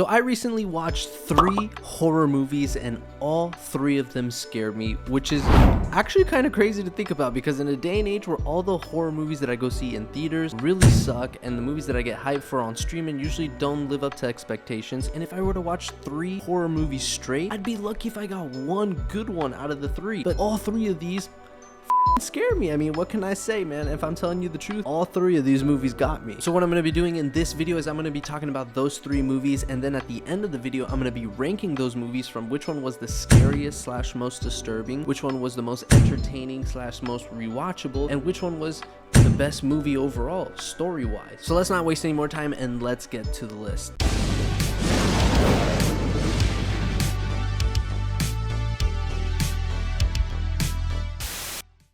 So I recently watched 3 horror movies and all 3 of them scared me, which is actually kind of crazy to think about because in a day and age where all the horror movies that I go see in theaters really suck and the movies that I get hyped for on streaming usually don't live up to expectations, and if I were to watch 3 horror movies straight, I'd be lucky if I got one good one out of the 3. But all 3 of these scared me. I mean, what can I say, man? If I'm telling you the truth, all 3 of these movies got me. So what I'm going to be doing in this video is I'm going to be talking about those 3 movies, and then at the end of the video I'm going to be ranking those movies from which one was the scariest / most disturbing, which one was the most entertaining / most rewatchable, and which one was the best movie overall story wise. So let's not waste any more time and let's get to the list.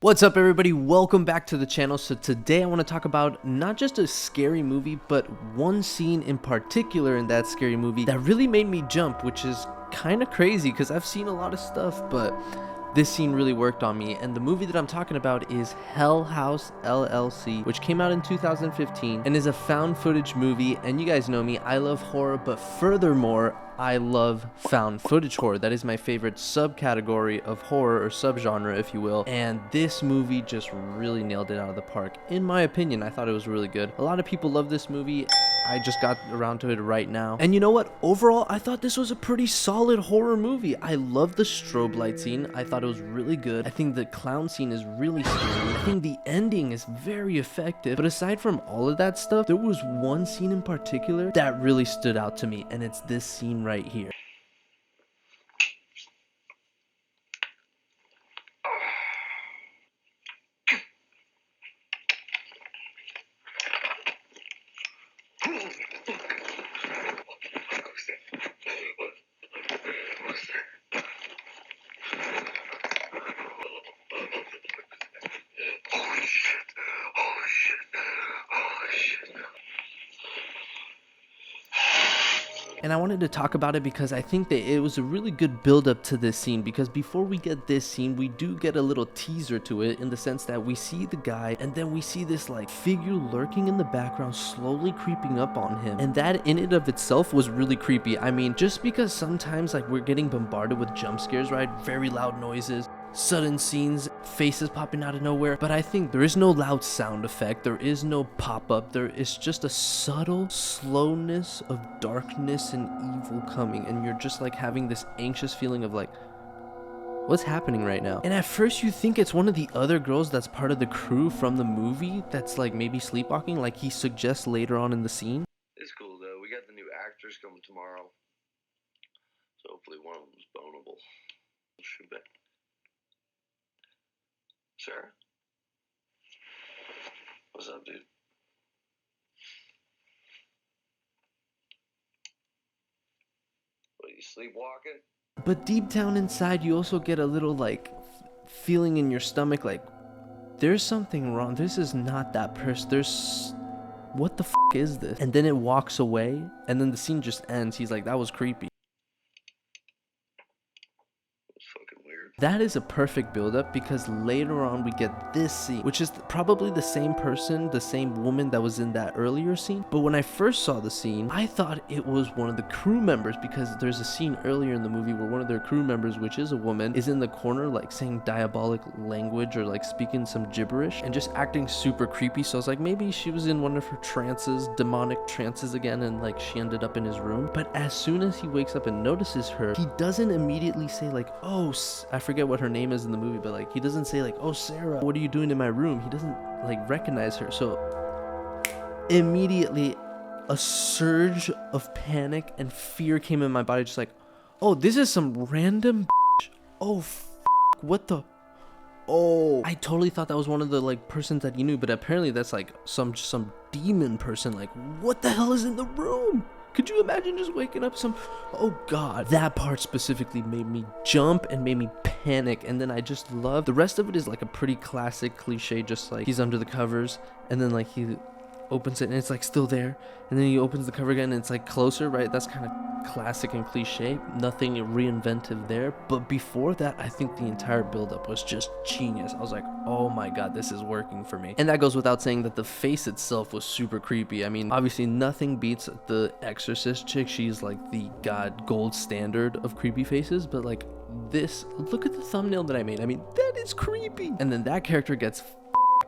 What's up, everybody? Welcome back to the channel. So today I want to talk about not just a scary movie, but one scene in particular in that scary movie that really made me jump, which is kind of crazy because I've seen a lot of stuff, but this scene really worked on me. And the movie that I'm talking about is Hell House LLC, which came out in 2015 and is a found footage movie. And you guys know me, I love horror, but furthermore, I love found footage horror. That is my favorite subcategory of horror, or subgenre if you will, and this movie just really nailed it out of the park. In my opinion, I thought it was really good. A lot of people love this movie. I just got around to it right now. And you know what? Overall, I thought this was a pretty solid horror movie. I love the strobe light scene. I thought it was really good. I think the clown scene is really scary. I think the ending is very effective. But aside from all of that stuff, there was one scene in particular that really stood out to me, and it's this scene right here. And I wanted to talk about it because I think that it was a really good build up to this scene, because before we get this scene, we do get a little teaser to it in the sense that we see the guy and then we see this like figure lurking in the background slowly creeping up on him, and that in and of itself was really creepy. I mean, just because sometimes like we're getting bombarded with jump scares, right? Very loud noises, sudden scenes, faces popping out of nowhere, but I think there is no loud sound effect, there is no pop-up, there is just a subtle slowness of darkness and evil coming, and you're just like having this anxious feeling of like, what's happening right now? And at first you think it's one of the other girls that's part of the crew from the movie that's like maybe sleepwalking, like he suggests later on in the scene. It's cool though, we got the new actors coming tomorrow, so hopefully one of them's bonable. Shoot back. Sarah? What's up, dude? What, you sleepwalking? But deep down inside, you also get a little like feeling in your stomach like, there's something wrong. This is not that person. What the f is this? And then it walks away, and then the scene just ends. He's like, that was creepy. That is a perfect build-up because later on we get this scene, which is probably the same person, the same woman that was in that earlier scene. But when I first saw the scene, I thought it was one of the crew members, because there's a scene earlier in the movie where one of their crew members, which is a woman, is in the corner like saying diabolic language or like speaking some gibberish and just acting super creepy. So I was like, maybe she was in one of her trances, demonic trances again, and like she ended up in his room. But as soon as he wakes up and notices her, he doesn't immediately say like, oh, I forget what her name is in the movie, but like he doesn't say like, oh Sarah, what are you doing in my room? He doesn't like recognize her. So immediately a surge of panic and fear came in my body, just like, oh, this is some random bitch. Oh what the, oh, I totally thought that was one of the like persons that you knew, but apparently that's like some demon person. Like, what the hell is in the room? Could you imagine just waking up oh god. That part specifically made me jump and made me panic, and then I just love the rest of it. Is like a pretty classic cliche, just like he's under the covers and then like he opens it and it's like still there, and then he opens the cover again and it's like closer, right? That's kind of classic and cliche, nothing reinventive there. But before that, I think the entire buildup was just genius. I was like, oh my god, this is working for me. And that goes without saying that the face itself was super creepy. I mean, obviously nothing beats the Exorcist chick. She's like the gold standard of creepy faces, but like this, look at the thumbnail that I made. I mean, that is creepy. And then that character gets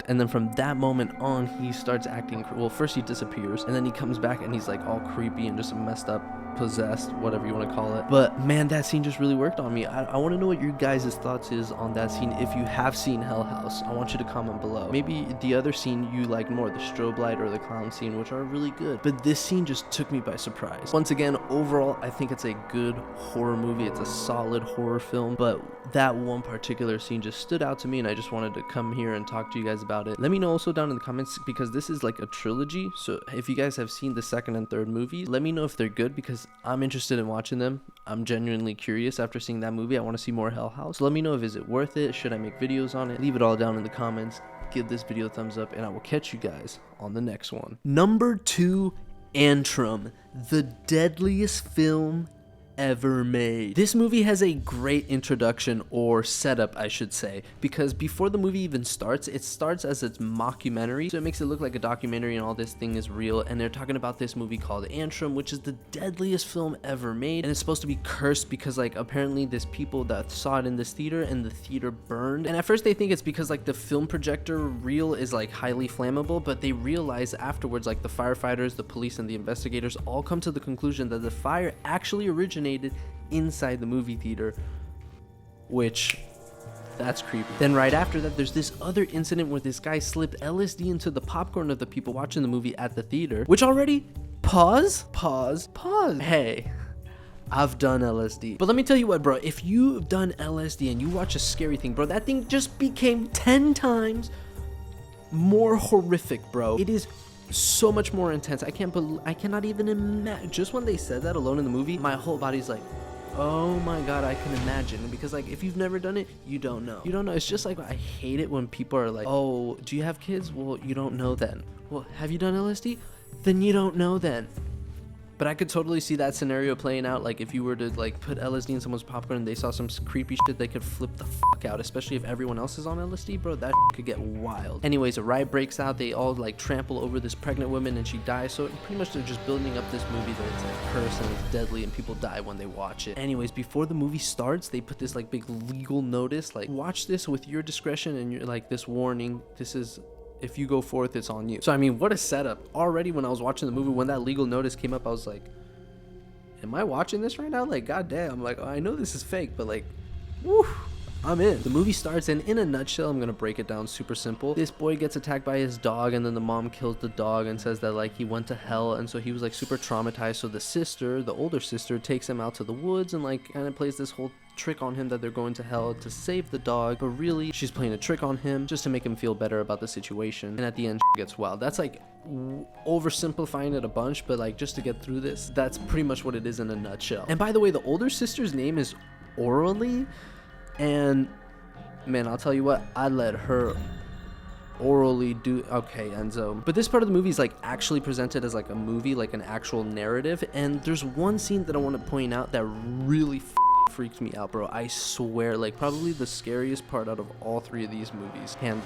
and then from that moment on, he starts acting, well, first he disappears, and then he comes back and he's like all creepy and just messed up, possessed, whatever you want to call it. But man, that scene just really worked on me. I want to know what your guys' thoughts is on that scene. If you have seen Hell House, I want you to comment below. Maybe the other scene you like more, the strobe light or the clown scene, which are really good. But this scene just took me by surprise. Once again, overall, I think it's a good horror movie. It's a solid horror film, but that one particular scene just stood out to me, and I just wanted to come here and talk to you guys about it. Let me know also down in the comments, because this is like a trilogy, so if you guys have seen the second and third movies, let me know if they're good, because I'm interested in watching them. I'm genuinely curious after seeing that movie. I want to see more Hell House. So let me know, if is it worth it? Should I make videos on it? Leave it all down in the comments. Give this video a thumbs up, and I will catch you guys on the next one. Number 2, Antrum, the deadliest film ever made. This movie has a great introduction, or setup I should say, because before the movie even starts, it starts as its mockumentary, so it makes it look like a documentary and all this thing is real, and they're talking about this movie called Antrum, which is the deadliest film ever made, and it's supposed to be cursed because like apparently there's people that saw it in this theater and the theater burned, and at first they think it's because like the film projector reel is like highly flammable, but they realize afterwards, like the firefighters, the police, and the investigators all come to the conclusion that the fire actually originated inside the movie theater, which that's creepy. Then right after that, there's this other incident where this guy slipped LSD into the popcorn of the people watching the movie at the theater, which already, pause. Hey, I've done LSD, but let me tell you what, bro, if you've done LSD and you watch a scary thing, bro, that thing just became 10 times more horrific, bro. It is so much more intense. I cannot even imagine. Just when they said that alone in the movie, my whole body's like, oh my god, I can imagine. Because like, if you've never done it, you don't know. It's just like, I hate it when people are like, oh, do you have kids? Well, you don't know then. Well, have you done LSD? Then you don't know then. But I could totally see that scenario playing out. Like if you were to like put LSD in someone's popcorn and they saw some creepy shit, they could flip the fuck out, especially if everyone else is on LSD, bro. That could get wild. Anyways, a riot breaks out. They all like trample over this pregnant woman and she dies. So pretty much they're just building up this movie that it's like cursed and it's deadly and people die when they watch it. Anyways, before the movie starts, they put this like big legal notice, like watch this with your discretion, and you're like, this warning, this is, if you go forth, it's on you. So I mean, what a setup. Already when I was watching the movie, when that legal notice came up, I was like, am I watching this right now? Like, goddamn. Like, I know this is fake, but like, woo, I'm in. The movie starts, and in a nutshell, I'm gonna break it down super simple. This boy gets attacked by his dog, and then the mom kills the dog and says that like he went to hell, and so he was like super traumatized. So the sister, the older sister, takes him out to the woods and like kind of plays this whole trick on him that they're going to hell to save the dog, but really she's playing a trick on him just to make him feel better about the situation, and at the end gets wild. That's like oversimplifying it a bunch, but like just to get through this, that's pretty much what it is in a nutshell. And by the way, the older sister's name is Orally, and man, I'll tell you what, I let her orally do, okay, Enzo. But this part of the movie is like actually presented as like a movie, like an actual narrative, and there's one scene that I want to point out that really freaked me out, bro. I swear, like probably the scariest part out of all three of these movies, hand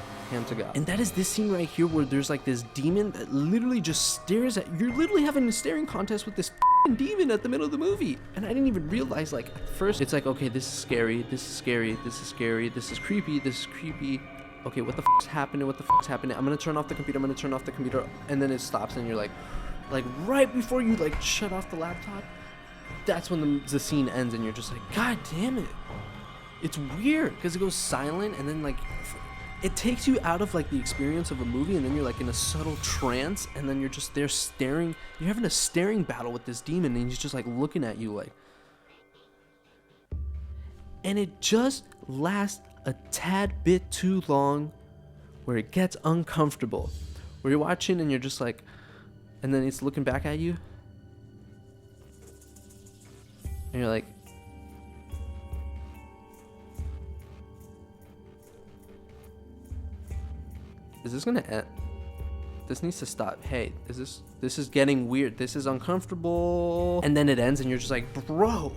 to God. And that is this scene right here where there's like this demon that literally just stares at, you're literally having a staring contest with this demon at the middle of the movie. And I didn't even realize, like at first it's like, okay, this is scary, this is scary, this is scary, this is creepy, this is creepy. Okay, what the f***'s happening? What the f***'s happening? I'm gonna turn off the computer, I'm gonna turn off the computer, and then it stops, and you're like right before you like shut off the laptop, that's when the scene ends, and you're just like, god damn it. It's weird because it goes silent, and then like it takes you out of like the experience of a movie, and then you're like in a subtle trance, and then you're just there staring, you're having a staring battle with this demon, and he's just like looking at you like, and it just lasts a tad bit too long, where it gets uncomfortable, where you're watching and you're just like, and then it's looking back at you, and you're like, is this gonna end? this needs to stop. Hey, this is getting weird. This is uncomfortable. And then it ends and you're just like, bro,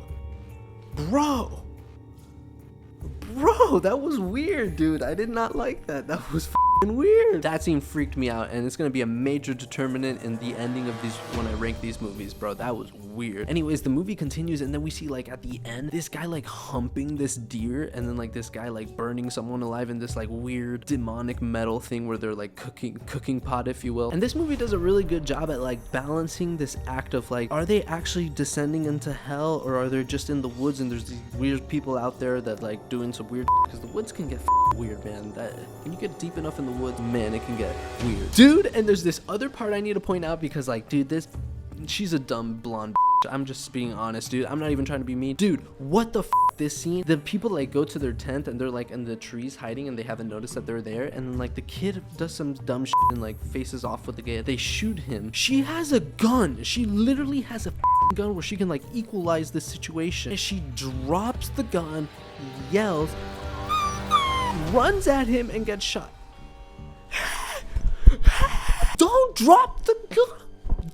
that was weird, dude. I did not like that. That was weird. That scene freaked me out, and it's gonna be a major determinant in the ending of these when I rank these movies, bro. That was weird. Anyways, the movie continues, and then we see like at the end this guy like humping this deer, and then like this guy like burning someone alive in this like weird demonic metal thing where they're like cooking pot, if you will. And this movie does a really good job at like balancing this act of like, are they actually descending into hell, or are they just in the woods and there's these weird people out there that like doing some weird, because the woods can get weird, man. That when you get deep enough in the woods, man, it can get weird, dude. And there's this other part I need to point out, because like, dude, she's a dumb blonde. I'm just being honest, dude. I'm not even trying to be mean, dude. What the this scene, the people like go to their tent and they're like in the trees hiding and they haven't noticed that they're there, and then like the kid does some dumb shit and like faces off with the guy. They shoot him. She has a gun. She literally has a gun where she can like equalize the situation, and she drops the gun, yells, runs at him, and gets shot. Don't drop the gun.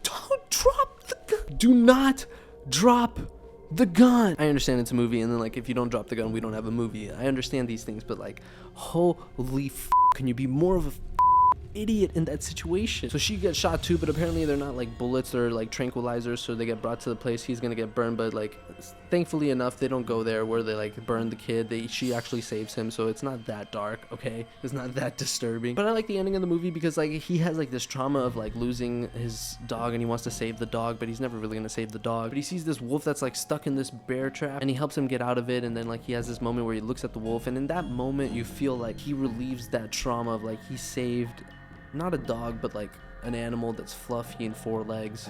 Don't drop the gun. Do not drop the gun. I understand it's a movie, and then like if you don't drop the gun, we don't have a movie. I understand these things, but like, holy can you be more of a idiot in that situation? So she gets shot too, but apparently they're not like bullets, they're like tranquilizers, so they get brought to the place. He's gonna get burned, but like thankfully enough they don't go there where they like burn the kid. She actually saves him, so it's not that dark, okay? It's not that disturbing. But I like the ending of the movie because like he has like this trauma of like losing his dog, and he wants to save the dog, but he's never really gonna save the dog. But he sees this wolf that's like stuck in this bear trap, and he helps him get out of it. And then like he has this moment where he looks at the wolf, and in that moment you feel like he relieves that trauma of like he saved not a dog, but like an animal that's fluffy and 4 legs.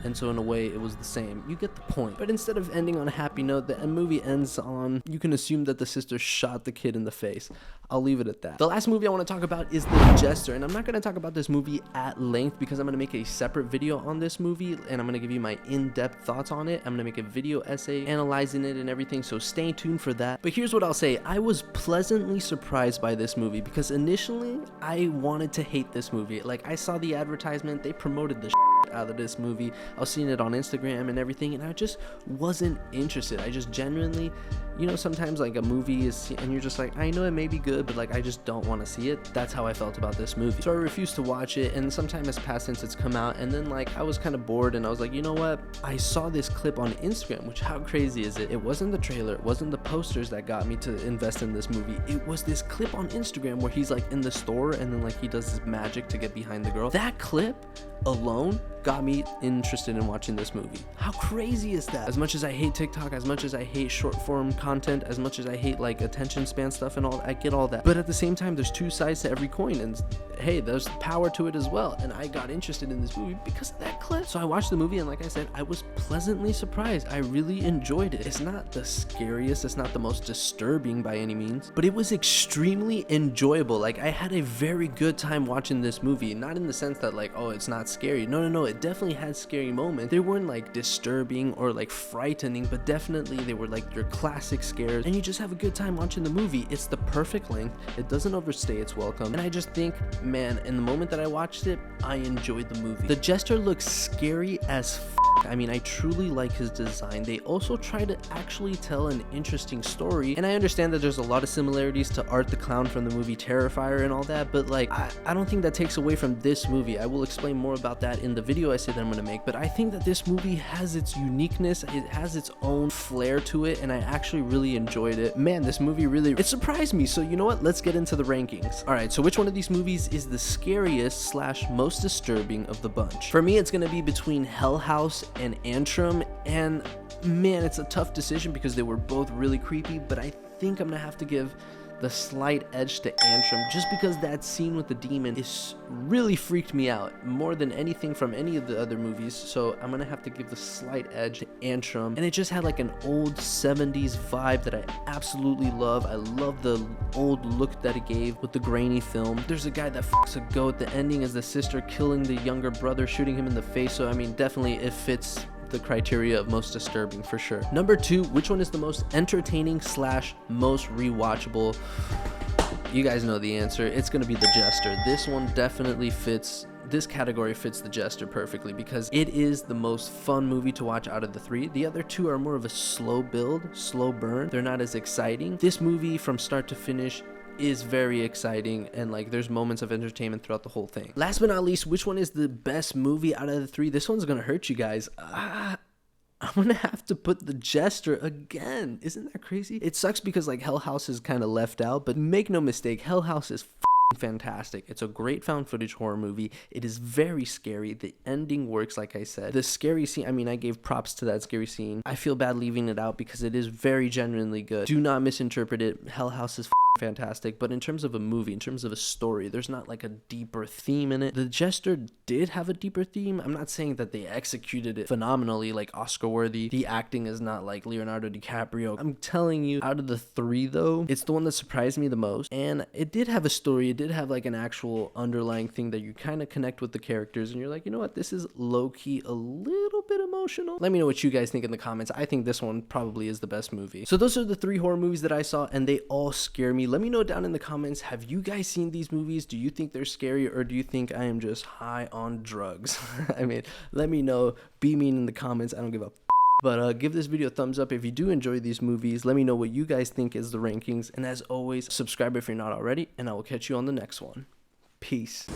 And so in a way it was the same. You get the point. But instead of ending on a happy note, the movie ends on, you can assume that the sister shot the kid in the face. I'll leave it at that. The last movie I want to talk about is The Jester, and I'm not going to talk about this movie at length because I'm going to make a separate video on this movie, and I'm going to give you my in-depth thoughts on it. I'm going to make a video essay analyzing it and everything, so stay tuned for that. But here's what I'll say. I was pleasantly surprised by this movie because initially I wanted to hate this movie. Like, I saw the advertisement, they promoted the out of this movie. I was seeing it on Instagram and everything, and I just wasn't interested. I just genuinely, you know, sometimes like a movie is, and you're just like, I know it may be good, but like I just don't want to see it. That's how I felt about this movie. So I refused to watch it, and some time has passed since it's come out, and then like I was kind of bored, and I was like, you know what? I saw this clip on Instagram, which how crazy is it? It wasn't the trailer, it wasn't the posters that got me to invest in this movie. It was this clip on Instagram where he's like in the store, and then like he does his magic to get behind the girl. That clip alone got me interested in watching this movie. How crazy is that? As much as I hate TikTok, as much as I hate short form content, as much as I hate like attention span stuff and all, I get all that. But at the same time, there's two sides to every coin, and hey, there's power to it as well. And I got interested in this movie because of that clip. So I watched the movie, and like I said, I was pleasantly surprised. I really enjoyed it. It's not the scariest, it's not the most disturbing by any means, but it was extremely enjoyable. Like I had a very good time watching this movie. Not in the sense that like, oh, it's not scary. No, it definitely had scary moments. They weren't like disturbing or like frightening, but definitely they were like your classic scares, and you just have a good time watching the movie. It's the perfect length. It doesn't overstay its welcome, and I just think, man, in the moment that I watched it, I enjoyed the movie. The Jester looks scary as I mean, I truly like his design. They also try to actually tell an interesting story, and I understand that there's a lot of similarities to Art the Clown from the movie Terrifier and all that, but like I don't think that takes away from this movie. I will explain more about that in the video essay that I'm going to make, but I think that this movie has its uniqueness, it has its own flair to it, and I actually really enjoyed it. Man, this movie really, it surprised me. So you know what, let's get into the rankings. All right, so which one of these movies is the scariest / most disturbing of the bunch? For me, it's going to be between Hell House and Antrum, and man, it's a tough decision because they were both really creepy, but I think I'm gonna have to give the slight edge to Antrum just because that scene with the demon is really freaked me out more than anything from any of the other movies. So I'm gonna have to give the slight edge to Antrum, and it just had like an old 70s vibe that I absolutely love. I love the old look that it gave with the grainy film. There's a guy that fucks a goat. The ending is the sister killing the younger brother, shooting him in the face. So I mean, definitely it fits the criteria of most disturbing for sure. Number 2, which one is the most entertaining / most rewatchable? You guys know the answer. It's gonna be the Jester. This one definitely fits. This category fits the Jester perfectly because it is the most fun movie to watch out of the three. The other two are more of a slow build, slow burn. They're not as exciting. This movie from start to finish is very exciting, and like there's moments of entertainment throughout the whole thing. Last but not least, which one is the best movie out of the three? This one's gonna hurt you guys. I'm gonna have to put the Jester again. Isn't that crazy? It sucks because like Hell House is kind of left out, but make no mistake, Hell House is fantastic. It's a great found footage horror movie. It is very scary. The ending works, like I said. The scary scene, I mean, I gave props to that scary scene. I feel bad leaving it out because it is very genuinely good. Do not misinterpret it. Hell House is fantastic, but in terms of a movie, in terms of a story, there's not like a deeper theme in it. The Jester did have a deeper theme. I'm not saying that they executed it phenomenally, like Oscar worthy. The acting is not like Leonardo DiCaprio. I'm telling you, out of the three though, it's the one that surprised me the most, and it did have a story. It did have like an actual underlying thing that you kind of connect with the characters, and you're like, you know what, this is low-key a little bit emotional. Let me know what you guys think in the comments. I think this one probably is the best movie. So those are the 3 horror movies that I saw, and they all scare me. Let me know down in the comments, have you guys seen these movies? Do you think they're scary, or do you think I am just high on drugs? I mean, let me know. Be mean in the comments. I don't give a but give this video a thumbs up if you do enjoy these movies. Let me know what you guys think is the rankings, and as always, subscribe if you're not already, and I will catch you on the next one. Peace.